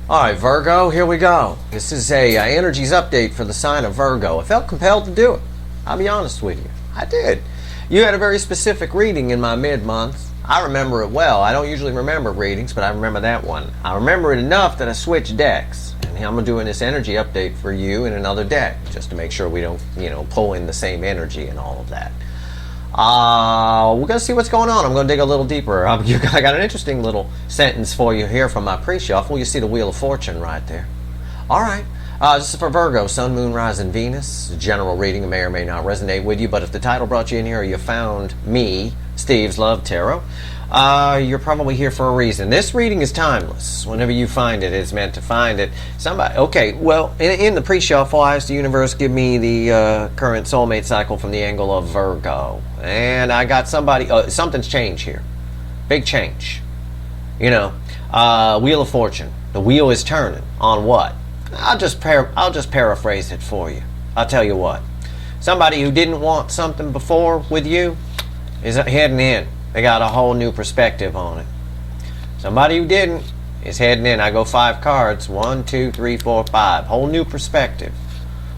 Alright, Virgo, here we go. This is a energies update for the sign of Virgo. I felt compelled to do it. I'll be honest with you. I did. You had a very specific reading in my mid-month. I remember it well. I don't usually remember readings, but I remember that one. I remember it enough that I switched decks. And I'm doing this energy update for you in another deck, just to make sure we don't, pull in the same energy and all of that. We're going to see what's going on. I'm going to dig a little deeper. I got an interesting little sentence for you here from my pre-shuffle. You see the Wheel of Fortune right there. All right. This is for Virgo, Sun, Moon, Rising, Venus. General reading. It may or may not resonate with you, but if the title brought you in here or you found me, Steve's Love Tarot, you're probably here for a reason. This reading is timeless. Whenever you find it, it's meant to find it. Somebody, okay, well, in the pre-shuffle, I asked the universe give me the current soulmate cycle from the angle of Virgo. And I got somebody, something's changed here. Big change. Wheel of Fortune. The wheel is turning. On what? I'll just paraphrase it for you. I'll tell you what. Somebody who didn't want something before with you is heading in. They got a whole new perspective on it. Somebody who didn't is heading in. I go 5 cards. 1, 2, 3, 4, 5. Whole new perspective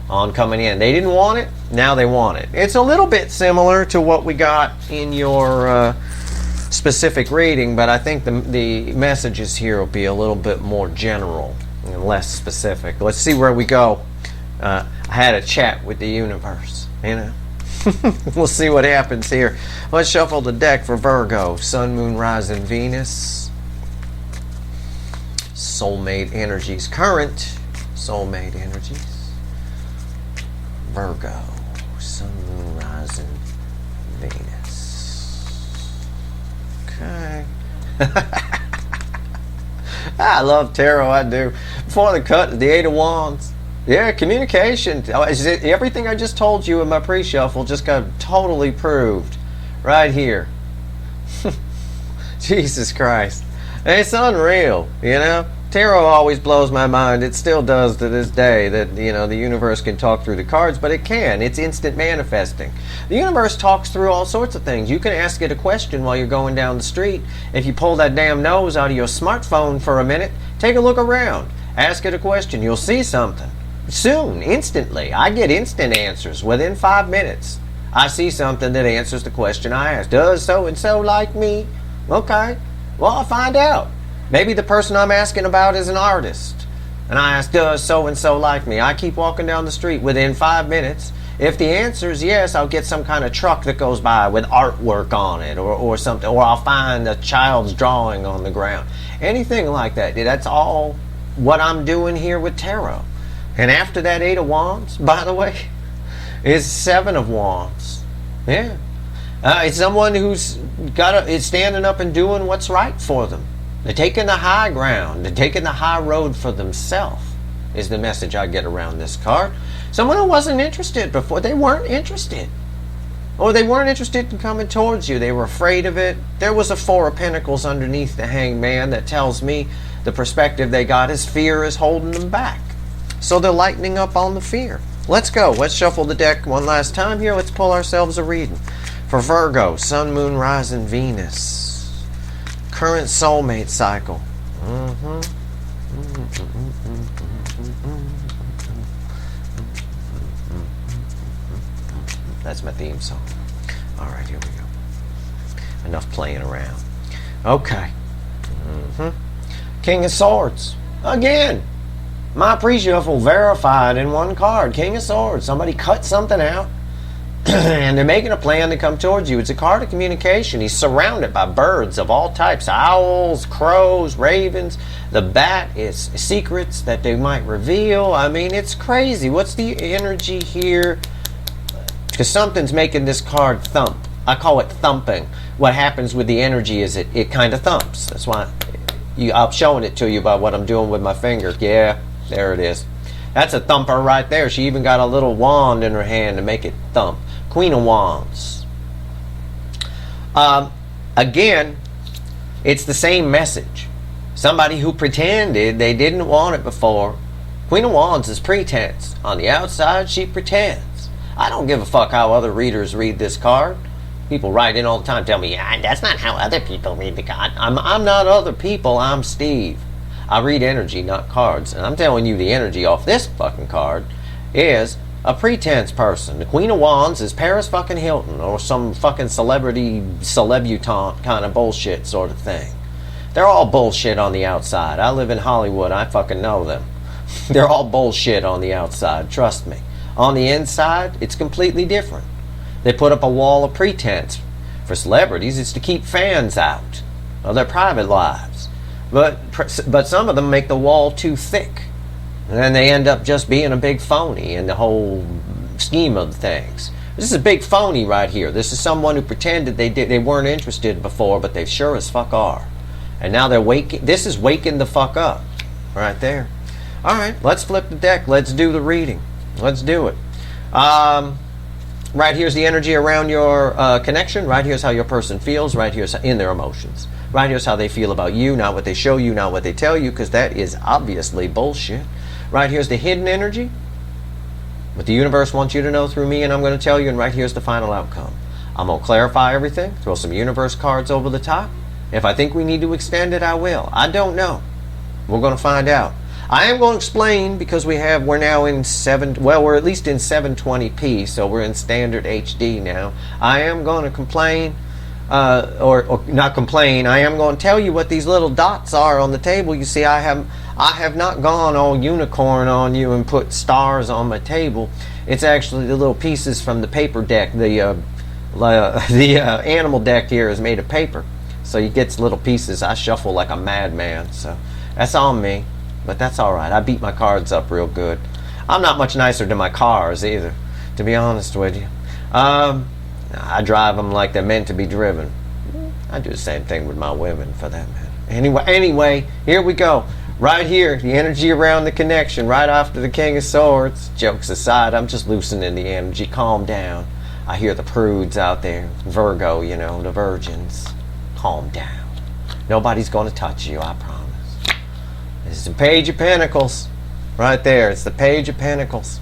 on coming in. They didn't want it. Now they want it. It's a little bit similar to what we got in your specific reading, but I think the messages here will be a little bit more general and less specific. Let's see where we go. I had a chat with the universe, We'll see what happens here. Let's shuffle the deck for Virgo, Sun, Moon, Rising, Venus. Soulmate energies. Current soulmate energies. Virgo, Sun, Moon, Rising, Venus. Okay. I love tarot, I do. Before the cut, the 8 of Wands. Yeah, communication. Everything I just told you in my pre-shuffle just got totally proved right here. Jesus Christ. It's unreal, Tarot always blows my mind. It still does to this day that, the universe can talk through the cards, but it can. It's instant manifesting. The universe talks through all sorts of things. You can ask it a question while you're going down the street. If you pull that damn nose out of your smartphone for a minute, take a look around. Ask it a question. You'll see something. Soon, instantly. I get instant answers within 5 minutes. I see something that answers the question I asked. Does so-and-so like me? Okay. Well, I'll find out. Maybe the person I'm asking about is an artist. And I ask, does so-and-so like me? I keep walking down the street within 5 minutes. If the answer is yes, I'll get some kind of truck that goes by with artwork on it or something. Or I'll find a child's drawing on the ground. Anything like that. That's all what I'm doing here with tarot. And after that 8 of Wands, by the way, is 7 of Wands. Yeah. It's someone who's is standing up and doing what's right for them. They're taking the high ground. They're taking the high road for themselves, is the message I get around this card. Someone who wasn't interested before. They weren't interested. Or they weren't interested in coming towards you. They were afraid of it. There was a 4 of Pentacles underneath the Hanged Man that tells me the perspective they got is fear is holding them back. So they're lightening up on the fear. Let's go. Let's shuffle the deck one last time here. Let's pull ourselves a reading. For Virgo, Sun, Moon, Rising, Venus. Current soulmate cycle. That's my theme song. All right, here we go. Enough playing around. Okay. King of Swords. Again. My pre-shuffle verified in 1 card. King of Swords. Somebody cut something out. And they're making a plan to come towards you. It's a card of communication. He's surrounded by birds of all types. Owls, crows, ravens. The bat is secrets that they might reveal. I mean, it's crazy. What's the energy here? Because something's making this card thump. I call it thumping. What happens with the energy is it kind of thumps. That's why I'm showing it to you by what I'm doing with my finger. Yeah. There it is. That's a thumper right there. She even got a little wand in her hand to make it thump. Queen of Wands. Again, it's the same message. Somebody who pretended they didn't want it before. Queen of Wands is pretense. On the outside, she pretends. I don't give a fuck how other readers read this card. People write in all the time, tell me, yeah, that's not how other people read the card. I'm not other people, I'm Steve. I read energy, not cards. And I'm telling you, the energy off this fucking card is a pretense person. The Queen of Wands is Paris fucking Hilton or some fucking celebrity, celebutante kind of bullshit sort of thing. They're all bullshit on the outside. I live in Hollywood. I fucking know them. They're all bullshit on the outside. Trust me. On the inside, it's completely different. They put up a wall of pretense. For celebrities, it's to keep fans out of their private lives. But some of them make the wall too thick. And then they end up just being a big phony in the whole scheme of things. This is a big phony right here. This is someone who pretended they weren't interested before, but they sure as fuck are. And now they're waking. This is waking the fuck up. Right there. Alright, let's flip the deck. Let's do the reading. Let's do it. Right here's the energy around your connection. Right here's how your person feels. Right here's in their emotions. Right here's how they feel about you, not what they show you, not what they tell you, because that is obviously bullshit. Right here's the hidden energy. What the universe wants you to know through me, and I'm going to tell you, and right here's the final outcome. I'm going to clarify everything, throw some universe cards over the top. If I think we need to extend it, I will. I don't know. We're going to find out. I am going to explain because we're now in we're at least in 720p, so we're in standard HD now. I am going to complain, or not complain. I am going to tell you what these little dots are on the table. You see, I have not gone all unicorn on you and put stars on my table. It's actually the little pieces from the paper deck. The animal deck here is made of paper, so you get little pieces. I shuffle like a madman, so that's on me. But that's alright. I beat my cards up real good. I'm not much nicer to my cars either, to be honest with you. I drive them like they're meant to be driven. I do the same thing with my women, for that matter. Anyway, here we go. Right here, the energy around the connection, right after the King of Swords. Jokes aside, I'm just loosening the energy. Calm down. I hear the prudes out there. Virgo, you know, the virgins. Calm down. Nobody's going to touch you, I promise. This is the Page of Pentacles. Right there. It's the Page of Pentacles.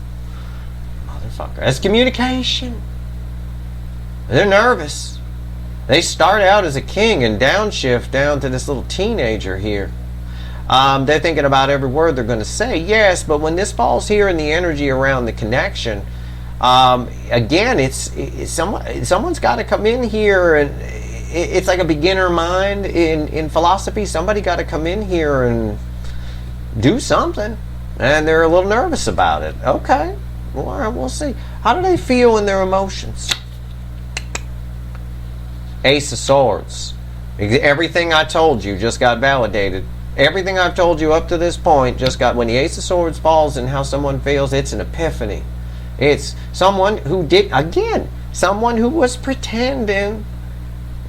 Motherfucker. That's communication. They're nervous. They start out as a king and downshift down to this little teenager here. They're thinking about every word they're going to say. Yes, but when this falls here in the energy around the connection, again, it's someone's got to come in here, and it's like a beginner mind in philosophy. Somebody got to come in here and do something, and they're a little nervous about it. Okay, well, all right, we'll see. How do they feel in their emotions? Ace of Swords. Everything I told you just got validated. Everything I've told you up to this point just got, when the Ace of Swords falls and how someone feels, it's an epiphany. It's someone who someone who was pretending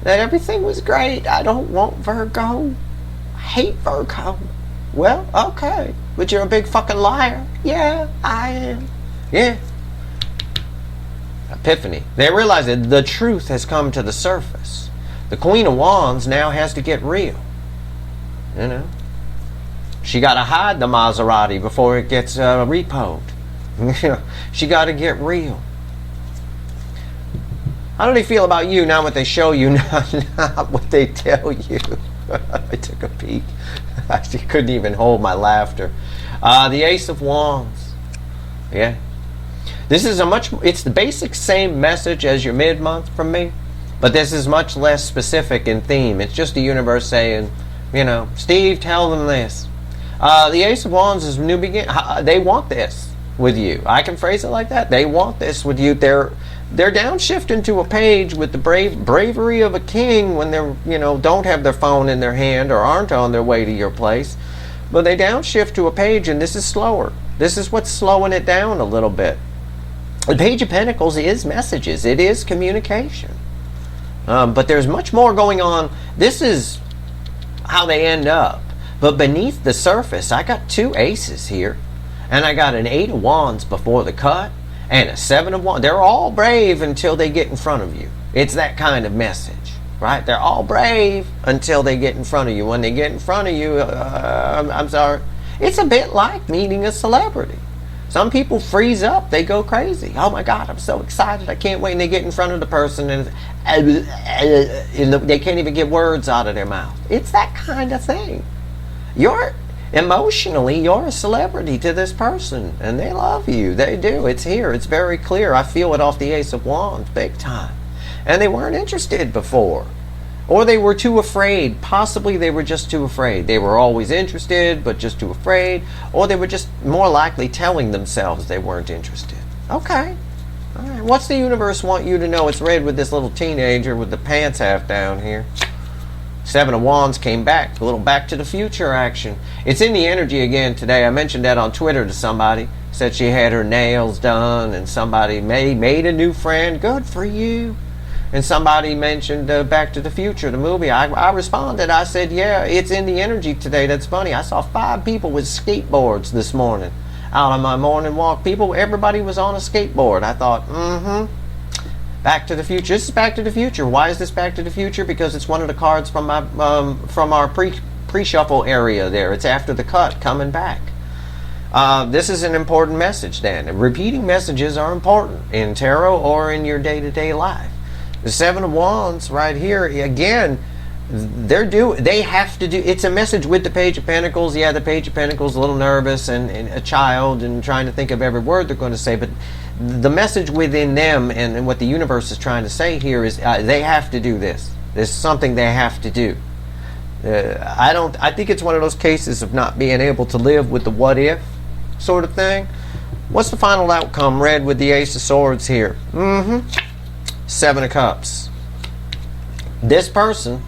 that everything was great. I don't want Virgo. I hate Virgo. Well, okay. But you're a big fucking liar. Yeah, I am. Yeah. Epiphany. They realize that the truth has come to the surface. The Queen of Wands now has to get real. You know? She got to hide the Maserati before it gets repoed. She got to get real. How do they feel about you? Not what they show you, not what they tell you. I took a peek. I couldn't even hold my laughter. The Ace of Wands. Yeah. This is it's the basic same message as your mid-month from me, but this is much less specific in theme. It's just the universe saying, you know, Steve, tell them this. The Ace of Wands is new begin. They want this with you. I can phrase it like that. They want this with you. They're downshifting to a page with the bravery of a king when they're, you know, don't have their phone in their hand or aren't on their way to your place. But they downshift to a page, and this is slower. This is what's slowing it down a little bit. The Page of Pentacles is messages. It is communication. But there's much more going on. This is how they end up. But beneath the surface, I got two aces here. And I got an 8 of Wands before the cut. And a 7 of Wands. They're all brave until they get in front of you. It's that kind of message, right? They're all brave until they get in front of you. When they get in front of you, I'm sorry. It's a bit like meeting a celebrity. Some people freeze up. They go crazy. Oh my God, I'm so excited. I can't wait. And they get in front of the person and they can't even get words out of their mouth. It's that kind of thing. Emotionally, you're a celebrity to this person, and they love you. They do. It's here. It's very clear. I feel it off the Ace of Wands, big time. And they weren't interested before. Or they were too afraid. Possibly they were just too afraid. They were always interested, but just too afraid. Or they were just more likely telling themselves they weren't interested. Okay. All right. What's the universe want you to know? It's read with this little teenager with the pants half down here. Seven of Wands came back. A little Back to the Future action. It's in the energy again today. I mentioned that on Twitter to somebody. Said she had her nails done and somebody made a new friend. Good for you. And somebody mentioned Back to the Future, the movie. I responded. I said, yeah, it's in the energy today. That's funny. I saw 5 people with skateboards this morning out on my morning walk. Everybody was on a skateboard. I thought, Back to the Future. This is Back to the Future. Why is this Back to the Future? Because it's one of the cards from our pre-shuffle area there. It's after the cut, coming back. This is an important message then. Repeating messages are important in tarot or in your day-to-day life. The Seven of Wands right here, again, they have to do, it's a message with the Page of Pentacles. Yeah, the Page of Pentacles a little nervous and a child and trying to think of every word they're going to say, but the message within them and what the universe is trying to say here is they have to do this. There's something they have to do. I think it's one of those cases of not being able to live with the what if sort of thing. What's the final outcome read with the Ace of Swords here? Seven of Cups. This person,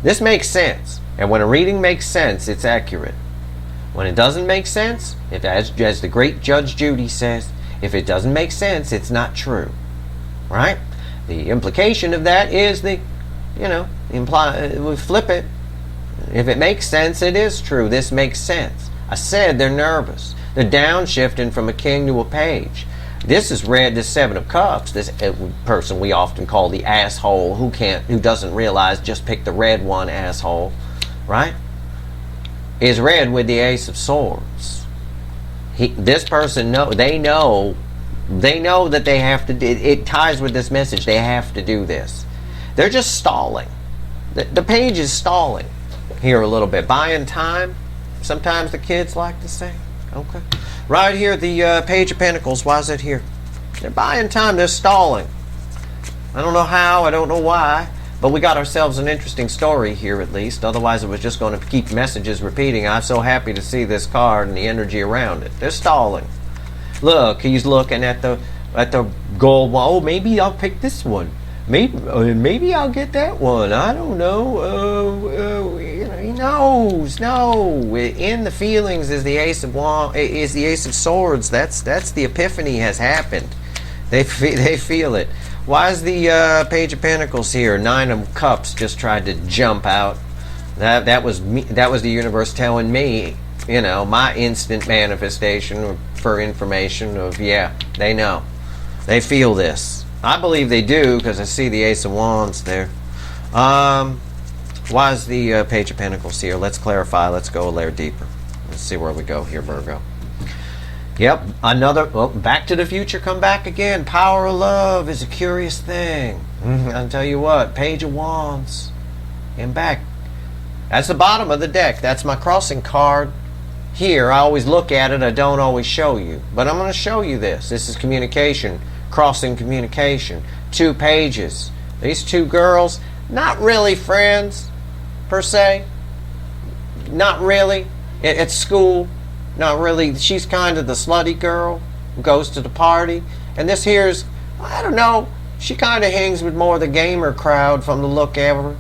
this makes sense. And when a reading makes sense, it's accurate. When it doesn't make sense, as the great Judge Judy says, if it doesn't make sense, it's not true. Right? The implication of that is we flip it. If it makes sense, it is true. This makes sense. I said they're nervous. They're downshifting from a king to a page. This is read, this Seven of Cups, this person we often call the asshole who doesn't realize just pick the red one, asshole, right? Is read with the Ace of Swords. This person they know that they have to. It ties with this message. They have to do this. They're just stalling. The page is stalling here a little bit, buying time. Sometimes the kids like to say. Okay. Right here, the Page of Pentacles. Why is it here? They're buying time. They're stalling. I don't know how. I don't know why. But we got ourselves an interesting story here, at least. Otherwise, it was just going to keep messages repeating. I'm so happy to see this card and the energy around it. They're stalling. Look, he's looking at the gold one. Oh, maybe I'll pick this one. Maybe I'll get that one. I don't know. He knows. No, in the feelings is the Ace of Swords. That's the Epiphany has happened. They feel it. Why is the Page of Pentacles here? 9 of Cups just tried to jump out. That was me. That was the universe telling me, my instant manifestation for information of they know, they feel this. I believe they do because I see the Ace of Wands there. Why is the Page of Pentacles here? Let's clarify. Let's go a layer deeper. Let's see where we go here, Virgo. Yep, Back to the Future, come back again. Power of love is a curious thing. I'll tell you what, Page of Wands. And back. That's the bottom of the deck. That's my crossing card. Here, I always look at it. I don't always show you. But I'm going to show you this. This is communication. Crossing communication. 2 pages. These 2 girls, not really friends, per se. Not really. At school, not really. She's kind of the slutty girl who goes to the party. And this here's, I don't know, she kind of hangs with more of the gamer crowd from the look of her.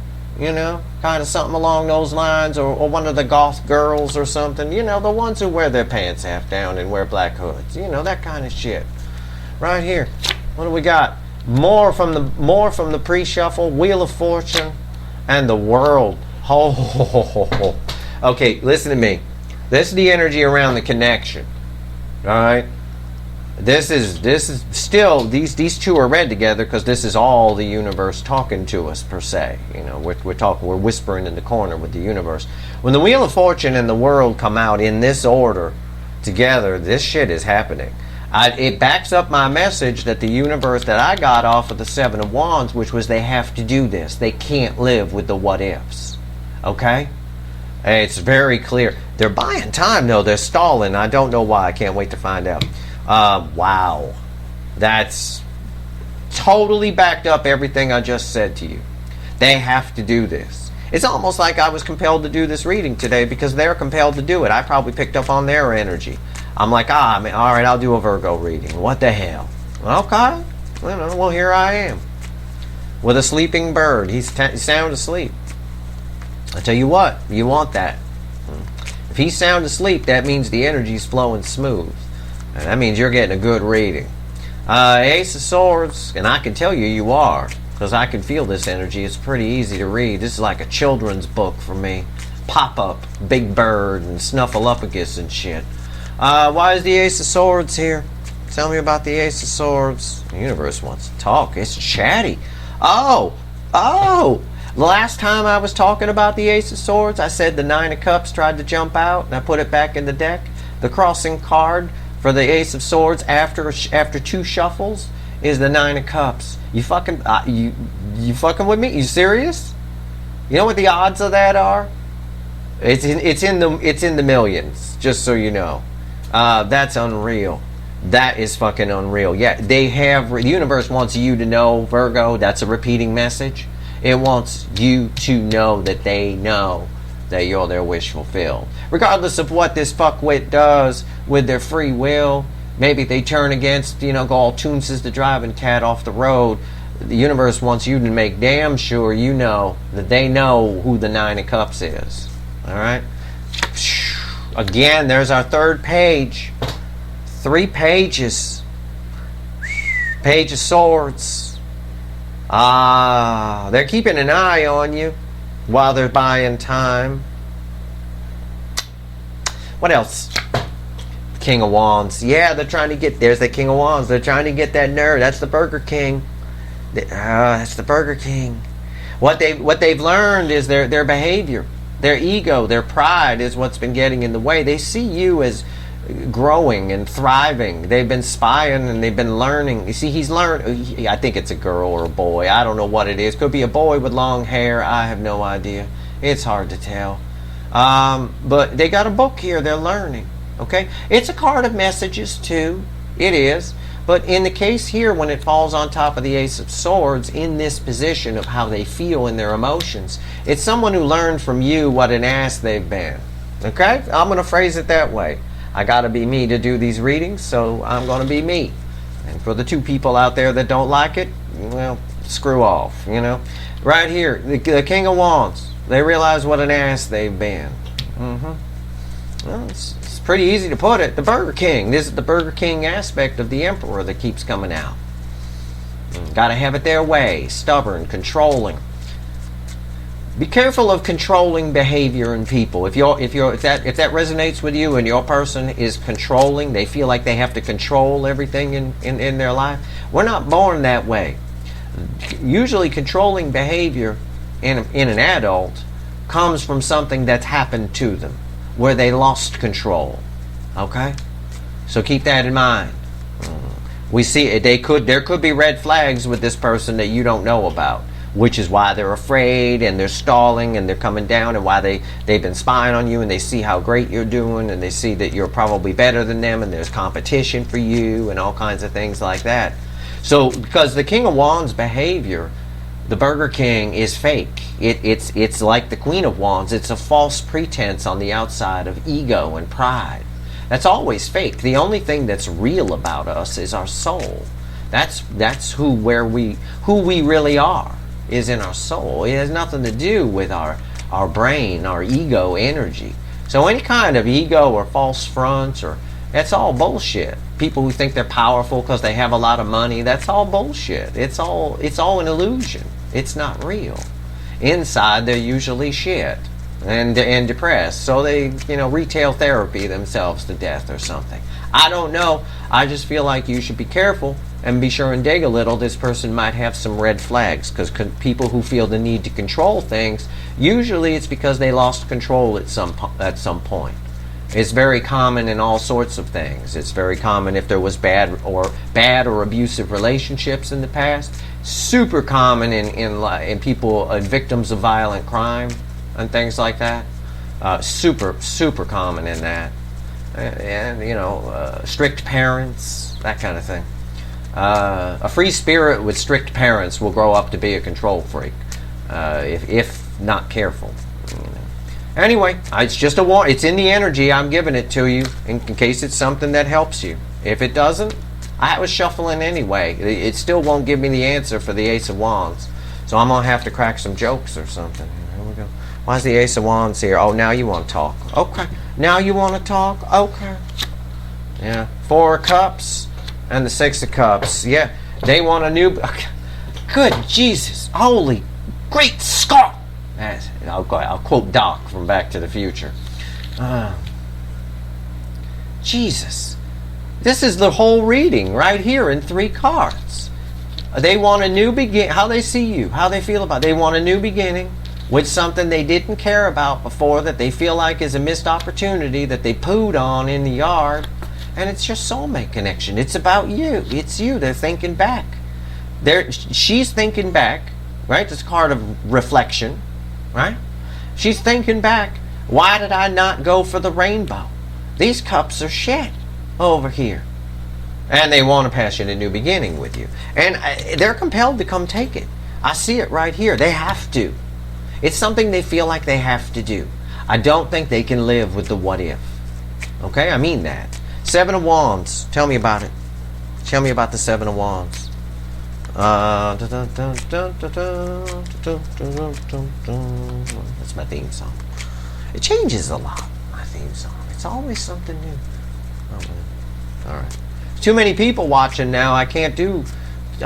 Kind of something along those lines. Or one of the goth girls or something. The ones who wear their pants half down and wear black hoods. That kind of shit. Right here. What do we got? More from the pre-shuffle, Wheel of Fortune, and the World. Okay, listen to me. This is the energy around the connection. Alright? This is still, these 2 are read together because this is all the universe talking to us, per se. We're whispering in the corner with the universe. When the Wheel of Fortune and the World come out in this order together, this shit is happening. It backs up my message that the universe that I got off of the Seven of Wands, which was they have to do this. They can't live with the what ifs. Okay? It's very clear. They're buying time, though. They're stalling. I don't know why. I can't wait to find out. Wow. That's totally backed up everything I just said to you. They have to do this. It's almost like I was compelled to do this reading today because they're compelled to do it. I probably picked up on their energy. I'm like, all right, I'll do a Virgo reading. What the hell? Okay. Well, here I am. With a sleeping bird. He's sound asleep. I tell you what, you want that. If he's sound asleep, that means the energy's flowing smooth. And that means you're getting a good reading. Ace of Swords, and I can tell you are, because I can feel this energy. It's pretty easy to read. This is like a children's book for me. Pop-up, Big Bird, and Snuffleupagus and shit. Why is the Ace of Swords here? Tell me about the Ace of Swords. The universe wants to talk. It's chatty. Oh! The last time I was talking about the Ace of Swords, I said the Nine of Cups tried to jump out, and I put it back in the deck. The crossing card for the Ace of Swords after two shuffles is the Nine of Cups. You fucking you fucking with me? You serious? You know what the odds of that are? It's in the millions. Just so you know, that's unreal. That is fucking unreal. Yeah, the universe wants you to know, Virgo. That's a repeating message. It wants you to know that they know that you're their wish fulfilled. Regardless of what this fuckwit does with their free will, maybe they turn against, go all Toonses the driving cat off the road. The universe wants you to make damn sure you know that they know who the Nine of Cups is. Alright? Again, there's our third page. 3 pages. Page of Swords. They're keeping an eye on you while they're buying time. What else? King of Wands. Yeah, they're trying to get... There's the King of Wands. They're trying to get that nerve. That's the Burger King. That's the Burger King. What they've learned is their behavior. Their ego, their pride is what's been getting in the way. They see you as growing and thriving. They've been spying and they've been learning. You see, he's learned. I think it's a girl or a boy. I don't know what it is. Could be a boy with long hair. I have no idea. It's hard to tell. But they got a book here. They're learning. Okay? It's a card of messages too. It is. But in the case here, when it falls on top of the Ace of Swords, in this position of how they feel in their emotions, it's someone who learned from you what an ass they've been. Okay? I'm going to phrase it that way. I got to be me to do these readings, so I'm going to be me. And for the 2 people out there that don't like it, well, screw off, Right here, the King of Wands. They realize what an ass they've been. Well, it's pretty easy to put it. The Burger King. This is the Burger King aspect of the Emperor that keeps coming out. Got to have it their way. Stubborn, controlling. Be careful of controlling behavior in people. If that resonates with you and your person is controlling, they feel like they have to control everything in their life. We're not born that way. Usually controlling behavior in an adult comes from something that's happened to them, where they lost control. Okay? So keep that in mind. We see there could be red flags with this person that you don't know about, which is why they're afraid and they're stalling and they're coming down, and why they've been spying on you, and they see how great you're doing, and they see that you're probably better than them, and there's competition for you and all kinds of things like that. So because the King of Wands behavior, the Burger King, is fake. It's like the Queen of Wands. It's a false pretense on the outside of ego and pride. That's always fake. The only thing that's real about us is our soul. That's who we really are, is in our soul. It has nothing to do with our brain, our ego energy. So any kind of ego or false fronts, that's all bullshit. People who think they're powerful because they have a lot of money, that's all bullshit. It's all an illusion. It's not real. Inside, they're usually shit and depressed. So they, retail therapy themselves to death or something. I don't know. I just feel like you should be careful and be sure and dig a little. This person might have some red flags, because people who feel the need to control things, usually it's because they lost control at some point. It's very common in all sorts of things. It's very common if there was bad or abusive relationships in the past. Super common in people, victims of violent crime and things like that. Super common in that. And, you know, strict parents, that kind of thing. A free spirit with strict parents will grow up to be a control freak, if not careful. You know. Anyway, it's just a warning. It's in the energy. I'm giving it to you in case it's something that helps you. If it doesn't, I was shuffling anyway. It still won't give me the answer for the Ace of Wands. So I'm going to have to crack some jokes or something. Here we go. Why is the Ace of Wands here? Oh, now you want to talk. Okay. Now you want to talk? Okay. Yeah. 4 of Cups and the 6 of Cups. Yeah. They want a new... Good Jesus. Holy great Scott. I'll quote Doc from Back to the Future. Jesus. This is the whole reading right here in 3 cards. They want a new beginning. How they see you. How they feel about it. They want a new beginning with something they didn't care about before that they feel like is a missed opportunity that they pooed on in the yard. And it's your soulmate connection. It's about you. It's you. They're thinking back. She's thinking back. Right? This card of reflection. Right? She's thinking back. Why did I not go for the rainbow? These cups are shit over here. And they want to passion a new beginning with you. And they're compelled to come take it. I see it right here. They have to. It's something they feel like they have to do. I don't think they can live with the what if. Okay? I mean that. 7 of Wands. Tell me about it. Tell me about the 7 of Wands. That's my theme song. It changes a lot, my theme song. It's always something new. Alright. Too many people watching now. I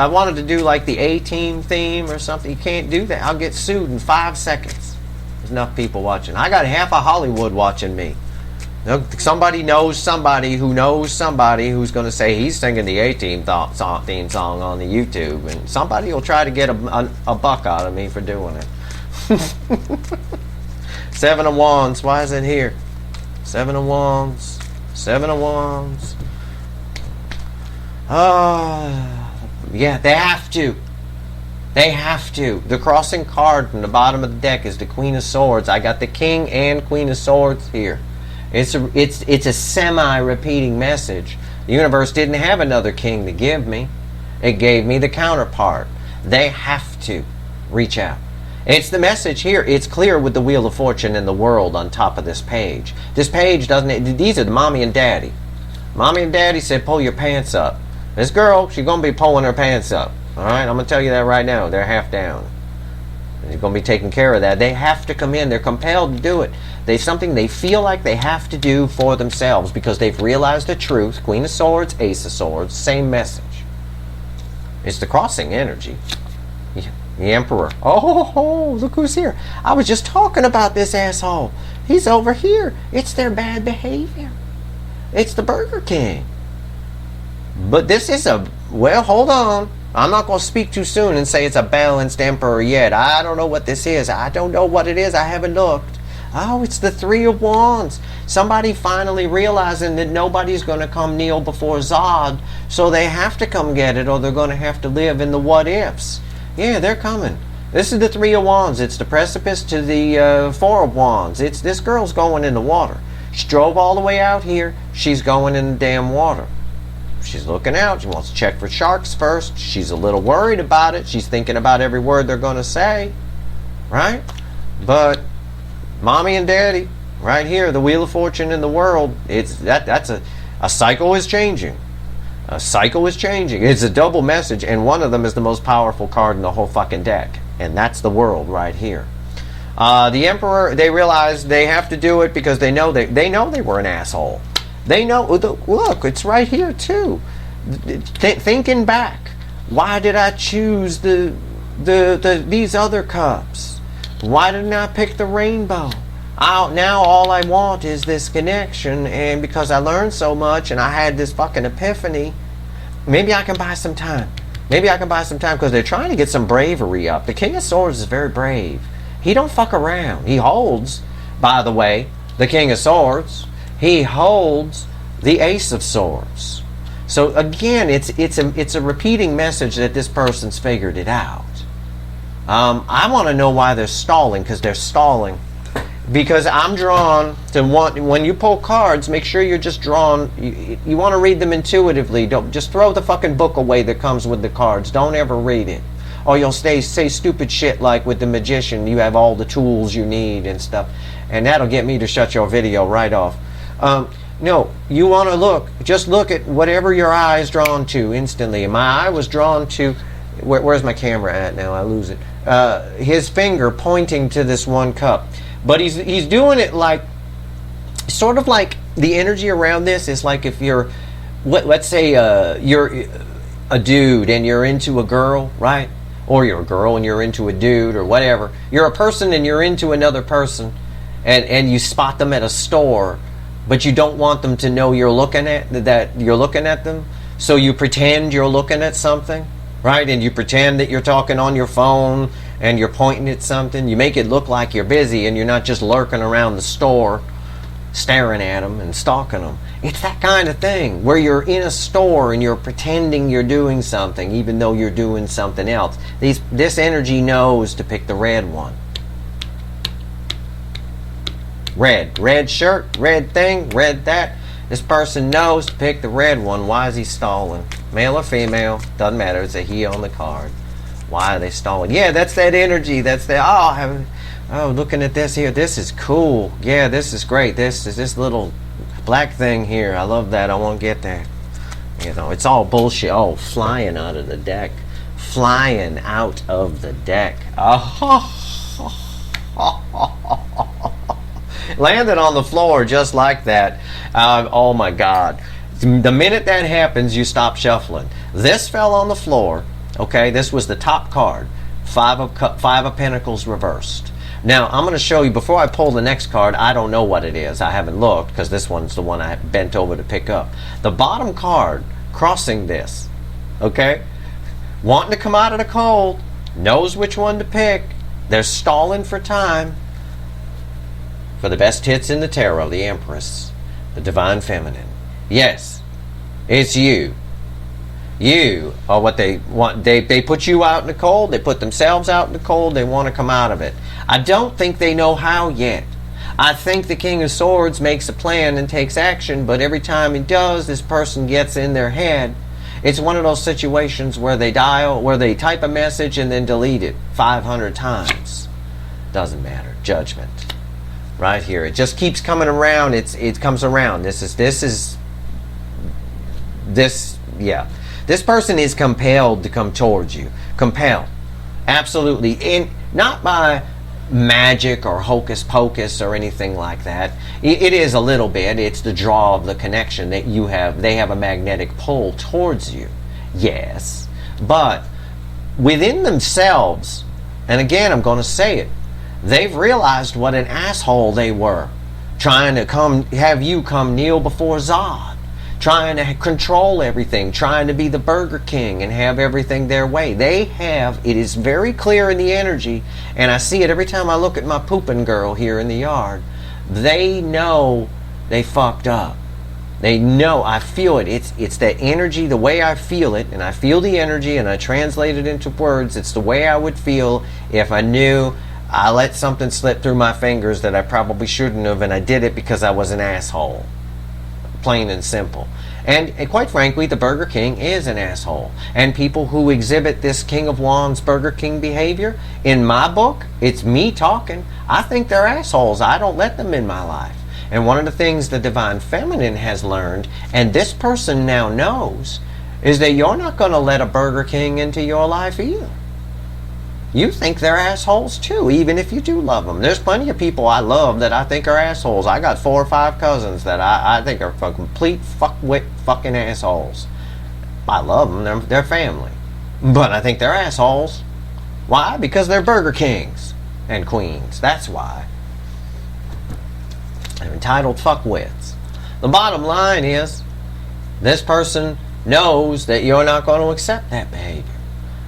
wanted to do like the A-Team theme or something. You can't do that. I'll get sued in 5 seconds. There's enough people watching. I got half of Hollywood watching me. Somebody knows somebody who knows somebody who's going to say he's singing the A-Team theme song on the YouTube. And somebody will try to get a buck out of me for doing it. 7 of Wands. Why is it here? 7 of Wands. 7 of Wands. Yeah, they have to. They have to. The crossing card from the bottom of the deck is the Queen of Swords. I got the King and Queen of Swords here. It's a semi-repeating message. The universe didn't have another king to give me. It gave me the counterpart. They have to reach out. It's the message here. It's clear with the Wheel of Fortune and the World on top of this page. This page doesn't... These are the mommy and daddy. Mommy and daddy said, pull your pants up. This girl, she's going to be pulling her pants up. Alright, I'm going to tell you that right now. They're half down. They're going to be taking care of that. They have to come in. They're compelled to do it. There's something they feel like they have to do for themselves because they've realized the truth. Queen of Swords, Ace of Swords, same message. It's the crossing energy. The Emperor. Oh, look who's here. I was just talking about this asshole. He's over here. It's their bad behavior. It's the Burger King. But this is well, hold on. I'm not going to speak too soon and say it's a balanced Emperor yet. I don't know what this is. I don't know what it is. I haven't looked. Oh, it's the 3 of Wands. Somebody finally realizing that nobody's going to come kneel before Zod, so they have to come get it or they're going to have to live in the what-ifs. Yeah, they're coming. This is the 3 of Wands. It's the precipice to the 4 of Wands. It's this girl's going in the water. She drove all the way out here. She's going in the damn water. She's looking out. She wants to check for sharks first. She's a little worried about it. She's thinking about every word they're going to say. Right? But mommy and daddy, right here, the Wheel of Fortune in the World, that's a cycle is changing. A cycle is changing. It's a double message, and one of them is the most powerful card in the whole fucking deck. And that's the World right here. The Emperor, they realize they have to do it because they know they were an asshole. They know, look, it's right here too. Thinking back, why did I choose these other cups? Why didn't I pick the rainbow? Now all I want is this connection, and because I learned so much and I had this fucking epiphany, maybe I can buy some time. Maybe I can buy some time because they're trying to get some bravery up. The King of Swords is very brave. He don't fuck around. He holds, by the way, the King of Swords. He holds the Ace of Swords. So again, it's a repeating message that this person's figured it out. I want to know why they're stalling, because they're stalling. Because I'm drawn to when you pull cards, make sure you're just drawn. You want to read them intuitively. Don't just throw the fucking book away that comes with the cards. Don't ever read it. Or you'll say stupid shit like with the magician, you have all the tools you need and stuff. And that'll get me to shut your video right off. No, you want to just look at whatever your eye is drawn to instantly. And my eye was drawn to, where's my camera at now? I lose it. His finger pointing to this one cup. But he's doing it like, sort of like the energy around this is like if you're, let's say you're a dude and you're into a girl, right? Or you're a girl and you're into a dude or whatever. You're a person and you're into another person and you spot them at a store, but you don't want them to know you're looking at them. So you pretend you're looking at something, right? And you pretend that you're talking on your phone and you're pointing at something. You make it look like you're busy and you're not just lurking around the store staring at them and stalking them. It's that kind of thing where you're in a store and you're pretending you're doing something even though you're doing something else. This energy knows to pick the red one. Red shirt, red thing, red that. This person knows to pick the red one. Why is he stalling? Male or female, doesn't matter. It's a he on the card. Why are they stalling? Yeah, that's that energy. That's the looking at this here. This is cool. Yeah, this is great. This is this little black thing here. I love that. I want to get that. You know, it's all bullshit. Oh, flying out of the deck. Flying out of the deck. Landed on the floor just like that. Oh my God. The minute that happens, you stop shuffling. This fell on the floor. Okay, this was the top card. Five of Pentacles reversed. Now, I'm going to show you, before I pull the next card, I don't know what it is. I haven't looked, because this one's the one I bent over to pick up. The bottom card, crossing this, okay? Wanting to come out of the cold, knows which one to pick. They're stalling for time. For the best hits in the tarot, the Empress, the Divine Feminine. Yes, it's you. You are what they want. They put you out in the cold. They put themselves out in the cold. They want to come out of it. I don't think they know how yet. I think the King of Swords makes a plan and takes action, but every time he does, this person gets in their head. It's one of those situations where they type a message and then delete it 500 times. Doesn't matter. Judgment. Right here. It just keeps coming around. It comes around. This person is compelled to come towards you. Compelled. Absolutely. Not by magic or hocus pocus or anything like that. It is a little bit. It's the draw of the connection that you have. They have a magnetic pull towards you. Yes. But within themselves, and again, I'm going to say it, they've realized what an asshole they were. Trying to have you come kneel before Zod. Trying to control everything, trying to be the Burger King and have everything their way. It is very clear in the energy, and I see it every time I look at my pooping girl here in the yard. They know they fucked up. They know, I feel it. It's that energy, the way I feel it, and I feel the energy and I translate it into words. It's the way I would feel if I knew I let something slip through my fingers that I probably shouldn't have, and I did it because I was an asshole. Plain and simple. And quite frankly, the Burger King is an asshole. And people who exhibit this King of Wands Burger King behavior, in my book, it's me talking. I think they're assholes. I don't let them in my life. And one of the things the Divine Feminine has learned, and this person now knows, is that you're not going to let a Burger King into your life either. You think they're assholes too, even if you do love them. There's plenty of people I love that I think are assholes. I got 4 or 5 cousins that I think are complete fuckwit fucking assholes. I love them. They're family. But I think they're assholes. Why? Because they're Burger Kings and Queens. That's why. They're entitled fuckwits. The bottom line is, this person knows that you're not going to accept that behavior.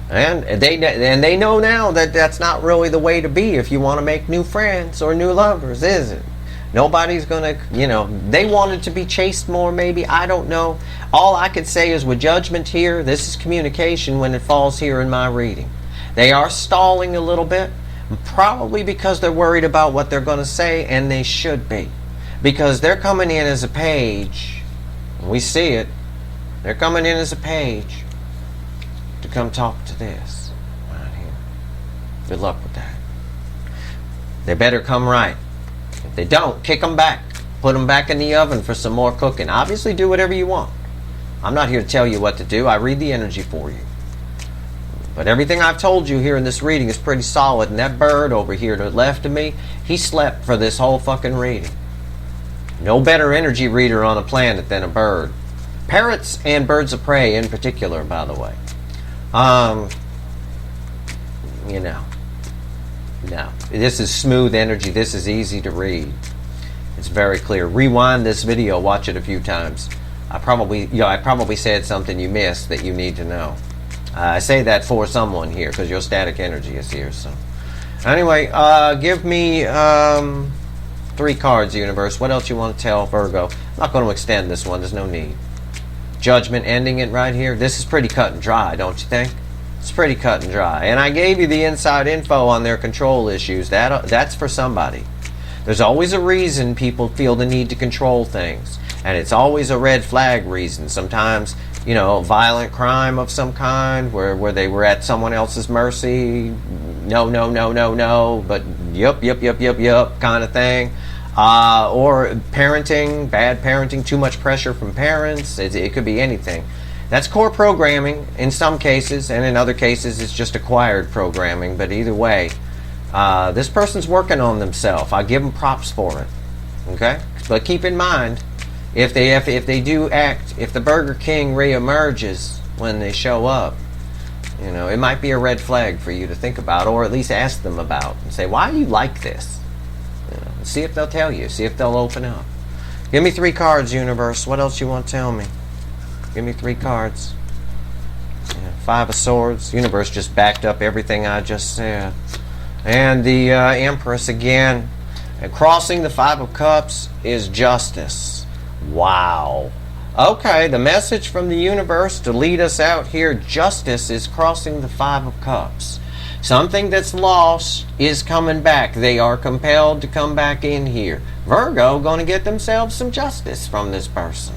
And they know now that that's not really the way to be if you want to make new friends or new lovers, is it? Nobody's going to, they wanted to be chased more maybe, I don't know. All I could say is with judgment here, this is communication when it falls here in my reading. They are stalling a little bit, Probably because they're worried about what they're going to say, and they should be. Because they're coming in as a page. We see it. They're coming in as a page to come talk to this right here. Good luck with that. They better come right. If they don't, kick them back. Put them back in the oven for some more cooking. Obviously, do whatever you want. I'm not here to tell you what to do. I read the energy for you. But everything I've told you here in this reading is pretty solid. And that bird over here to the left of me, he slept for this whole fucking reading. No better energy reader on the planet than a bird. Parrots and birds of prey in particular, by the way. You know. No. This is smooth energy. This is easy to read. It's very clear. Rewind this video. Watch it a few times. I probably said something you missed that you need to know. I say that for someone here because your static energy is here. So, anyway, give me 3 cards, universe. What else you want to tell Virgo? I'm not going to extend this one. There's no need. Judgment ending it right here. This is pretty cut and dry, don't you think? It's pretty cut and dry. And I gave you the inside info on their control issues. That's for somebody. There's always a reason people feel the need to control things. And it's always a red flag reason. Sometimes, you know, violent crime of some kind where they were at someone else's mercy. No, but yup kind of thing. Or parenting, bad parenting, too much pressure from parents. It could be anything. That's core programming in some cases, and in other cases it's just acquired programming. But either way, this person's working on themselves. I give them props for it. Okay? But keep in mind, if they do act, if the Burger King reemerges when they show up, you know, it might be a red flag for you to think about, or at least ask them about, and say, why do you like this? You know, see if they'll tell you. See if they'll open up. Give me 3 cards, universe. What else you want to tell me? Give me 3 cards. Yeah, 5 of Swords. Universe just backed up everything I just said. And the Empress again. And crossing the 5 of Cups is justice. Wow. Okay, the message from the universe to lead us out here. Justice is crossing the 5 of Cups. Something that's lost is coming back. They are compelled to come back in here. Virgo going to get themselves some justice from this person.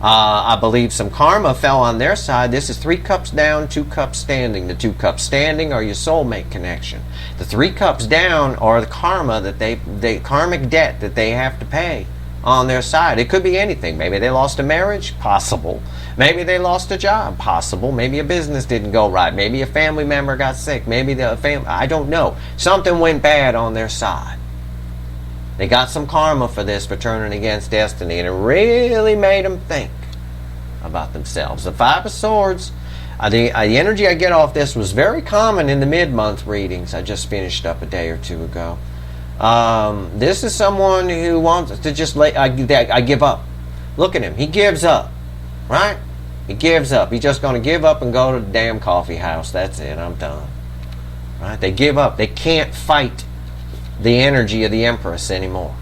I believe some karma fell on their side. This is 3 cups down, 2 cups standing. The 2 cups standing are your soulmate connection. The 3 cups down are the karma that the karmic debt that they have to pay on their side. It could be anything. Maybe they lost a marriage, possible. Maybe they lost a job, possible. Maybe a business didn't go right. Maybe a family member got sick. Maybe the family, I don't know. Something went bad on their side. They got some karma for this, for turning against destiny, and it really made them think about themselves. The 5 of Swords, the energy I get off this was very common in the mid-month readings I just finished up a day or 2 ago. This is someone who wants to just I give up. Look at him. He gives up. Right? He gives up. He's just going to give up and go to the damn coffee house. That's it. I'm done. Right? They give up. They can't fight the energy of the Empress anymore.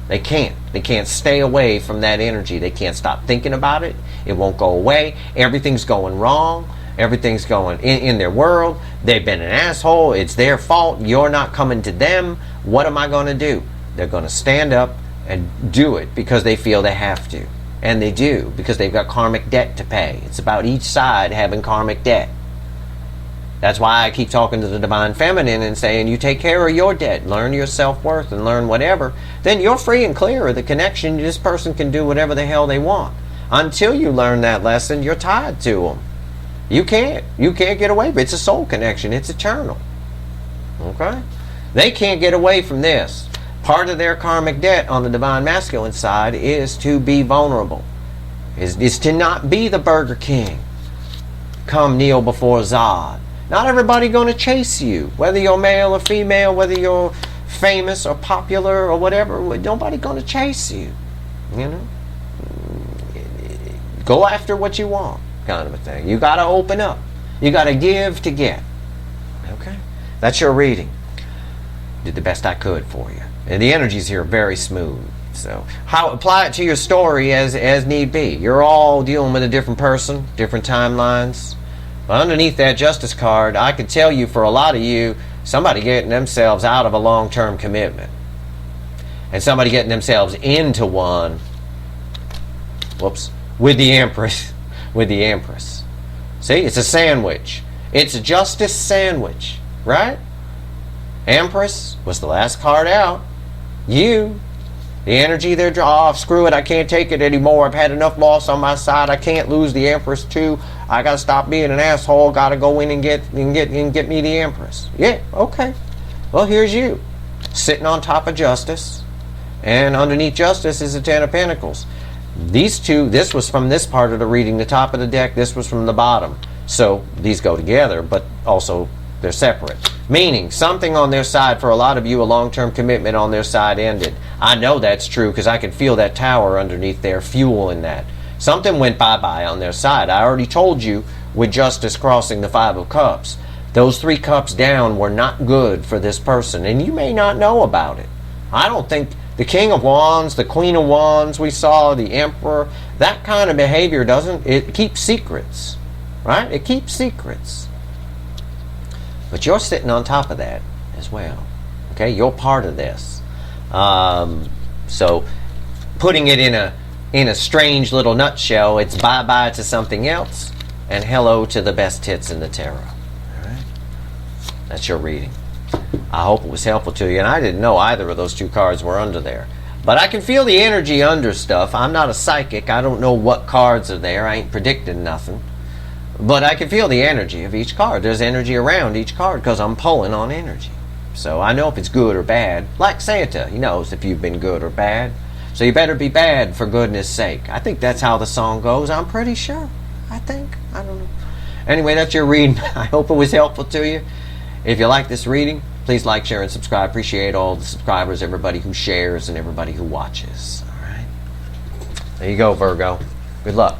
They can't. They can't stay away from that energy. They can't stop thinking about it. It won't go away. Everything's going wrong. Everything's going in their world. They've been an asshole. It's their fault. You're not coming to them. What am I going to do? They're going to stand up and do it because they feel they have to. And they do, because they've got karmic debt to pay. It's about each side having karmic debt. That's why I keep talking to the Divine Feminine and saying, you take care of your debt, learn your self-worth, and learn whatever. Then you're free and clear of the connection. This person can do whatever the hell they want. Until you learn that lesson, you're tied to them. You can't get away. It's a soul connection. It's eternal. Okay? They can't get away from this. Part of their karmic debt on the Divine Masculine side is to be vulnerable. Is to not be the Burger King. Come kneel before Zod. Not everybody going to chase you. Whether you're male or female, whether you're famous or popular or whatever, nobody going to chase you. You know? Go after what you want, kind of a thing. You got to open up. You got to give to get. Okay? That's your reading. Did the best I could for you. And the energies here are very smooth. So, apply it to your story as need be. You're all dealing with a different person, different timelines. But underneath that Justice card, I could tell you for a lot of you, somebody getting themselves out of a long-term commitment. And somebody getting themselves into one, whoops, with the Empress. With the Empress. See, it's a sandwich. It's a justice sandwich, right? Empress was the last card out. You, the energy they're oh, screw it, I can't take it anymore. I've had enough loss on my side. I can't lose the Empress too. I gotta stop being an asshole. Gotta go in and get me the Empress. Yeah, okay. Well, here's you, sitting on top of justice, and underneath justice is the Ten of Pentacles. These two, this was from this part of the reading, the top of the deck, this was from the bottom. So these go together, but also they're separate. Meaning, something on their side, for a lot of you, a long-term commitment on their side ended. I know that's true because I can feel that tower underneath there, fueling that. Something went bye-bye on their side. I already told you with justice crossing the Five of Cups. Those 3 cups down were not good for this person, and you may not know about it. I don't think the King of Wands, the Queen of Wands we saw, the Emperor, that kind of behavior it keeps secrets, right? It keeps secrets. But you're sitting on top of that as well, okay? You're part of this. So putting it in a strange little nutshell, it's bye-bye to something else and hello to the best hits in the tarot. All right? That's your reading. I hope it was helpful to you, and I didn't know either of those 2 cards were under there. But I can feel the energy under stuff. I'm not a psychic. I don't know what cards are there. I ain't predicting nothing. But I can feel the energy of each card. There's energy around each card because I'm pulling on energy. So I know if it's good or bad. Like Santa, he knows if you've been good or bad. So you better be bad for goodness sake. I think that's how the song goes. I'm pretty sure. I think. I don't know. Anyway, that's your reading. I hope it was helpful to you. If you like this reading, please like, share, and subscribe. Appreciate all the subscribers, everybody who shares, and everybody who watches. All right. There you go, Virgo. Good luck.